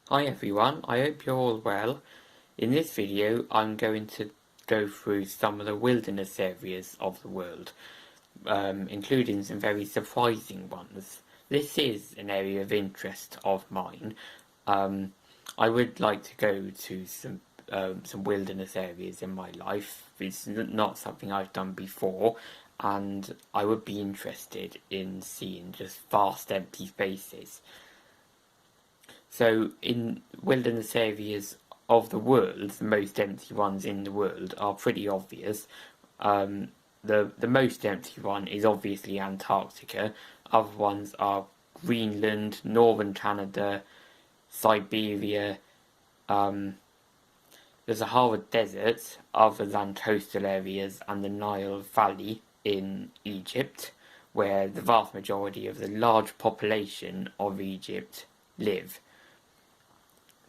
Hi everyone, I hope you're all well. In this video I'm going to go through some of the wilderness areas of the world, including some very surprising ones. This is an area of interest of mine. I would like to go to some wilderness areas in my life. It's not something I've done before, and I would be interested in seeing just vast empty spaces. So, in wilderness areas of the world, the most empty ones in the world are pretty obvious. The most empty one is obviously Antarctica. Other ones are Greenland, northern Canada, Siberia. The Sahara Desert, other than coastal areas, and the Nile Valley in Egypt, where the vast majority of the large population of Egypt live,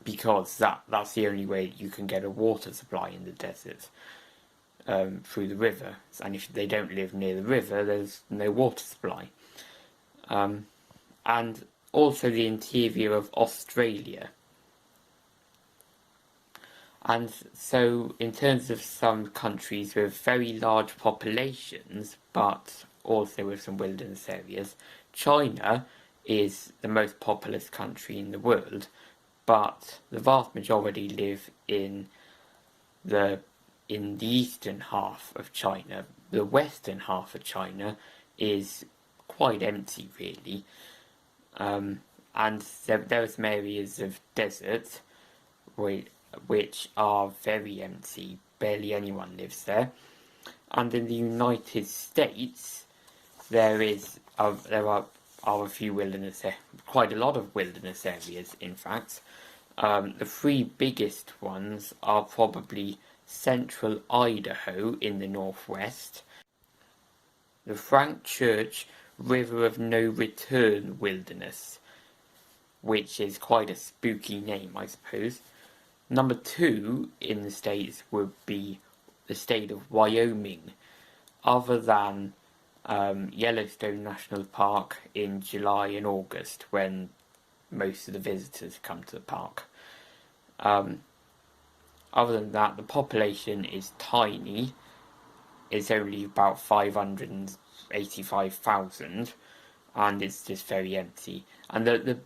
because that's the only way you can get a water supply in the desert, through the river. And if they don't live near the river, there's no water supply. And also the interior of Australia. And so, in terms of some countries with very large populations, but also with some wilderness areas, China is the most populous country in the world, but the vast majority live in the eastern half of China. The western half of China is quite empty, really, and there are some areas of desert which are very empty. Barely anyone lives there. And in the United States, there are a few quite a lot of wilderness areas, in fact. The three biggest ones are probably central Idaho in the northwest, the Frank Church River of No Return Wilderness, which is quite a spooky name, I suppose. Number 2 in the States would be the state of Wyoming, other than Yellowstone National Park in July and August, when most of the visitors come to the park. Other than that, the population is tiny. It's only about 585,000, and it's just very empty. And the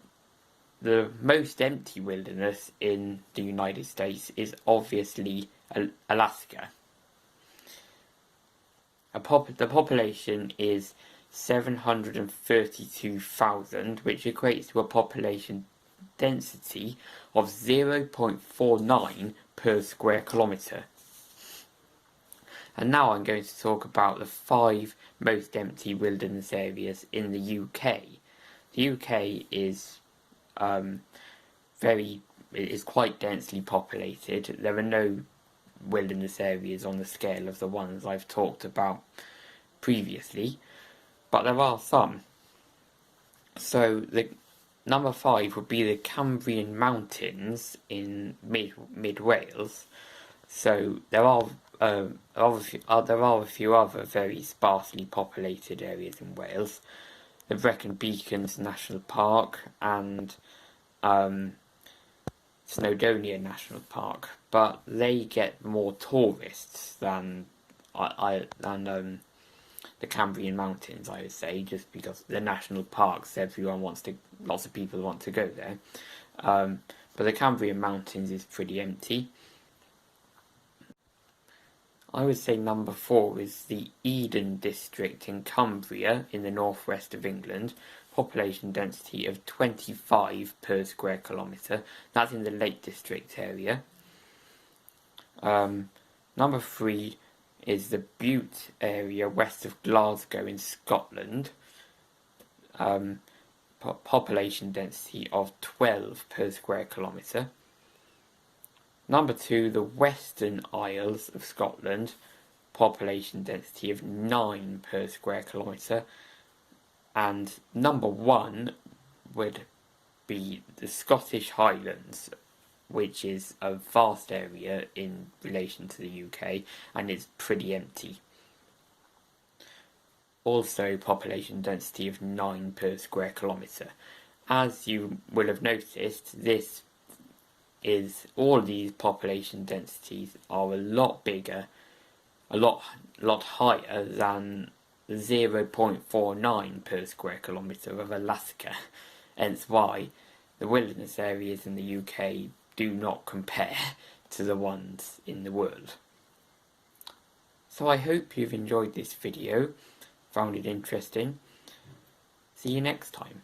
most empty wilderness in the United States is obviously Alaska. The population is 732,000, which equates to a population density of 0.49 per square kilometre. And now I'm going to talk about the 5 most empty wilderness areas in the UK. The UK is quite densely populated. There are no wilderness areas on the scale of the ones I've talked about previously, but there are some. So the number 5 would be the Cambrian Mountains in mid Wales. So there are a few other very sparsely populated areas in Wales. The Brecon Beacons National Park and Snowdonia National Park, but they get more tourists than the Cambrian Mountains, I would say, just because the national parks, lots of people want to go there. But the Cambrian Mountains is pretty empty. I would say number 4 is the Eden district in Cumbria in the northwest of England. Population density of 25 per square kilometre. That's in the Lake District area. Number 3 is the Butte area west of Glasgow in Scotland. Population density of 12 per square kilometre. Number 2, the Western Isles of Scotland, population density of 9 per square kilometre. And number 1 would be the Scottish Highlands, which is a vast area in relation to the UK, and it's pretty empty. Also population density of 9 per square kilometre. As you will have noticed, this is all of these population densities are a lot bigger, a lot higher than 0.49 per square kilometre of Alaska. Hence why the wilderness areas in the UK do not compare to the ones in the world. So I hope you've enjoyed this video, found it interesting. See you next time.